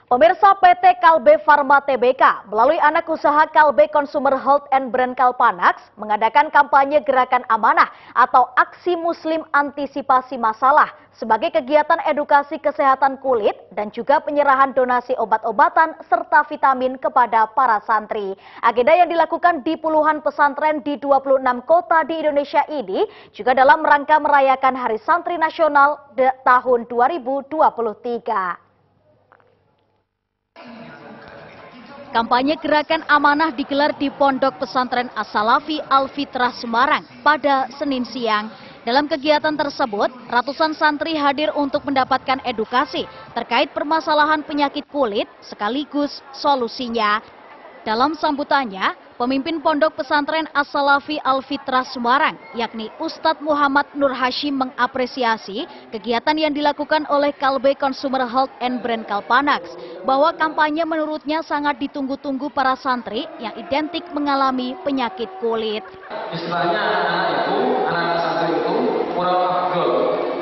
Pemirsa, PT Kalbe Farma Tbk melalui anak usaha Kalbe Consumer Health and Brand Kalpanax mengadakan kampanye gerakan amanah atau aksi muslim antisipasi masalah sebagai kegiatan edukasi kesehatan kulit dan juga penyerahan donasi obat-obatan serta vitamin kepada para santri. Agenda yang dilakukan di puluhan pesantren di 26 kota di Indonesia ini juga dalam rangka merayakan Hari Santri Nasional tahun 2023. Kampanye gerakan amanah digelar di Pondok Pesantren As-Salafi Al-Fitrah Semarang pada Senin siang. Dalam kegiatan tersebut, ratusan santri hadir untuk mendapatkan edukasi terkait permasalahan penyakit kulit sekaligus solusinya. Dalam sambutannya, pemimpin Pondok Pesantren As-Salafi Al-Fitrah Semarang, yakni Ustadz Muhammad Nur Hashim mengapresiasi kegiatan yang dilakukan oleh Kalbe Consumer Health and Brand Kalpanax, bahwa kampanye menurutnya sangat ditunggu-tunggu para santri yang identik mengalami penyakit kulit. Istilahnya anak-anak santri itu kurang afdol.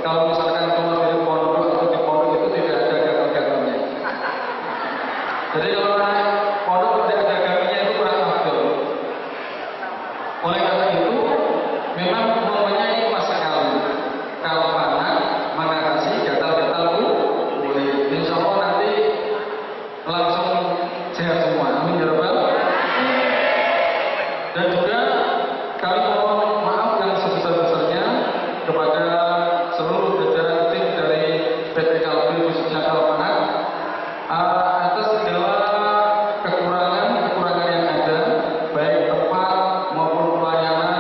Kalau misalkan keluar dari pondok atau di pondok itu tidak ada gatal-gatalnya. Jadi kalau pondok tidak ada gatalnya itu kurang afdol. Oleh karena itu, memang mempunyai pas sekali. Kalau anak mengatasi gatal-gatal kulit, insya Allah nanti langsung sehat semua. Amin ya Rabbal. Dan juga kami mohon maaf yang sebesar-besarnya kepada seluruh jajaran tim dari PT Kalbe khususnya Kalpanax atas segala kekurangan yang ada, baik tempat maupun pelayanan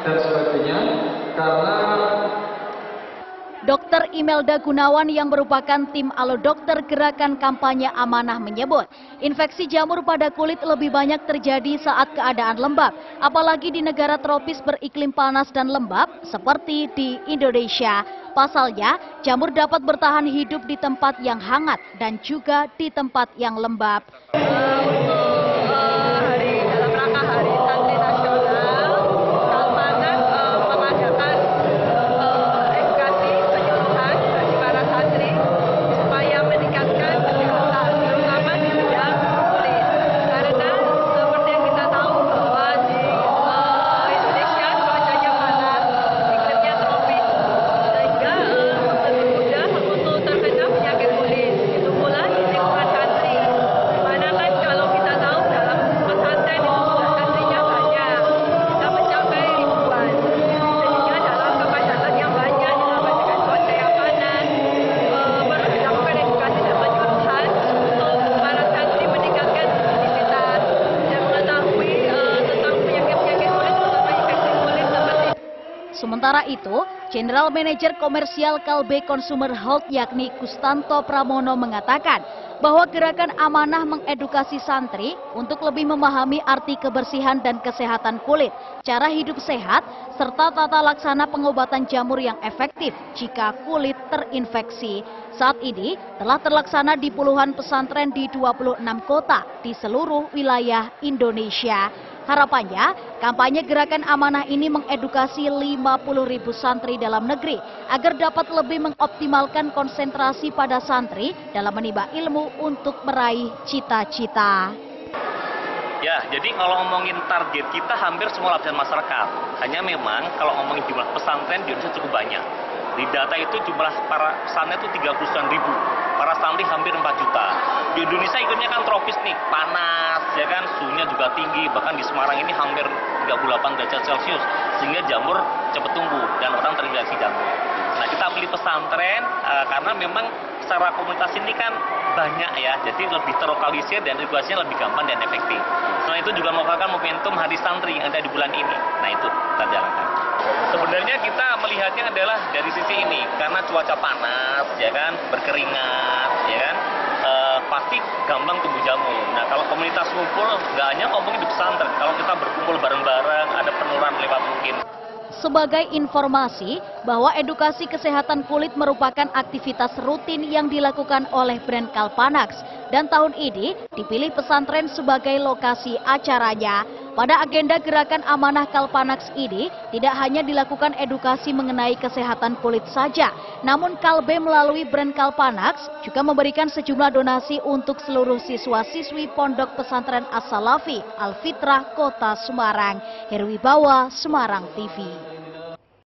dan sebagainya, karena Dr. Imelda Gunawan yang merupakan tim Alo Dokter Gerakan Kampanye Amanah menyebut, infeksi jamur pada kulit lebih banyak terjadi saat keadaan lembab, apalagi di negara tropis beriklim panas dan lembab seperti di Indonesia. Pasalnya, jamur dapat bertahan hidup di tempat yang hangat dan juga di tempat yang lembab. Dalam rangka Hari Santri Nasional, Kalpanax mengadakan edukasi penyuluhan bagi para santri supaya meningkatkan kesehatan, terutama di bidang kulit. Karena seperti yang kita tahu bahwa di Indonesia cuacanya panas, iklimnya tropis, sehingga lebih mudah untuk terkena penyakit kulit. Itu pula di lingkungan santri. Dimana kan kalau kita tahu dalam pesantren itu sudah santrinya banyak, kita mencapai ribuan. Sehingga dalam kepadatan yang banyak ditambah dengan cuaca yang panas, perlu dilakukan edukasi dan penyuluhan untuk para santri meningkatkan imunitas dan mengetahui tentang penyakit-penyakit kulit, terutama infeksi kulit seperti Sementara itu, General Manager Komersial Kalbe Consumer Health yakni Kustanto Pramono mengatakan bahwa gerakan amanah mengedukasi santri untuk lebih memahami arti kebersihan dan kesehatan kulit, cara hidup sehat, serta tata laksana pengobatan jamur yang efektif jika kulit terinfeksi. Saat ini telah terlaksana di puluhan pesantren di 26 kota di seluruh wilayah Indonesia. Harapannya, kampanye gerakan amanah ini mengedukasi 50.000 santri dalam negeri agar dapat lebih mengoptimalkan konsentrasi pada santri dalam menimba ilmu untuk meraih cita-cita. Ya, jadi kalau ngomongin target kita hampir semua lapisan masyarakat. Hanya memang kalau ngomongin jumlah pesantren di Indonesia cukup banyak. Di data itu jumlah para pesantren itu 39.000, para santri hampir 4 juta. Di Indonesia iklimnya kan tropis nih, panas, ya kan, suhunya juga tinggi, bahkan di Semarang ini hampir 38 derajat Celcius, sehingga jamur cepat tumbuh dan orang terinfeksi jamur. Nah, kita pilih pesantren karena memang secara komunitas ini kan banyak ya, jadi lebih terlokalisir dan edukasinya lebih gampang dan efektif. Selain itu juga merupakan momentum Hari Santri yang ada di bulan ini. Nah, itu kita jalankan. Sebenarnya kita melihatnya adalah dari sisi ini, karena cuaca panas, ya kan, berkeringat, ya kan, pasti gampang tumbuh jamur. Nah, kalau komunitas ngumpul, nggak hanya ngomongin di pesantren, kalau kita berkumpul bareng-bareng, ada penularan lewat mungkin. Sebagai informasi bahwa edukasi kesehatan kulit merupakan aktivitas rutin yang dilakukan oleh brand Kalpanax dan tahun ini dipilih pesantren sebagai lokasi acaranya. Pada agenda gerakan amanah Kalpanax ini, tidak hanya dilakukan edukasi mengenai kesehatan kulit saja, namun Kalbe melalui brand Kalpanax juga memberikan sejumlah donasi untuk seluruh siswa-siswi Pondok Pesantren As-Salafi Al-Fitrah Kota Semarang. Herwibawa, Semarang TV.